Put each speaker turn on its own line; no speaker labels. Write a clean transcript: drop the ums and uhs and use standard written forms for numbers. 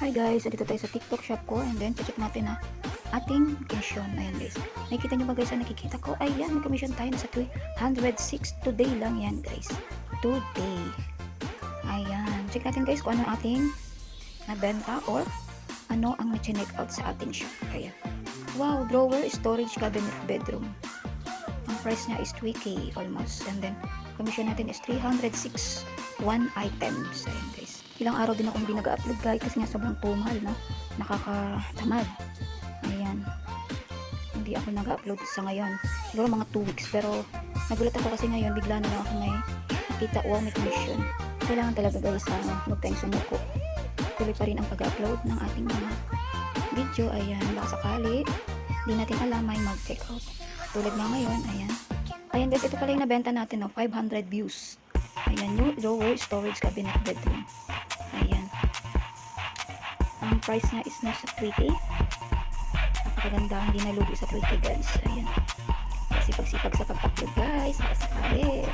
Hi guys, dito tayo sa TikTok shop ko and then check natin na ating commission. Ayan guys. Nakikita nyo ba guys, nakikita ko? Ayan, may commission tayo. Nasa 306 today lang yan guys. Today. Ayan. Check natin guys kung ano ating nabenta or ano ang na-check out sa ating shop. Ayan. Wow, drawer, storage, cabinet, bedroom. Ang price niya is 3K almost. And then, commission natin is 306 one items. Ayan guys. Ilang araw din ako hindi nag-upload guys kasi nga sobrang pumal na nakakatamad. Ayan. Hindi ako nag-upload sa ngayon. Siguro mga 2 weeks pero nagulat ako kasi ngayon bigla na lang ako may nakita, wow, may commission. Kailangan talaga guys huwag tayong sumuko. Tuloy pa rin ang pag-upload ng ating mga video. Ayan. Baka sakali hindi natin alam may mag-check out. Tulad nga ngayon. Ayan. Ayan guys, ito pala yung nabenta natin, no? 500 views. Ayan, new drawer, storage, cabinet, bedroom. Ayan. Ang price niya is nasa 3K. Napakaganda, hindi nalugi sa 3K guys. Ayan. Sipag-sipag sa pag-upload guys. Nakasakali.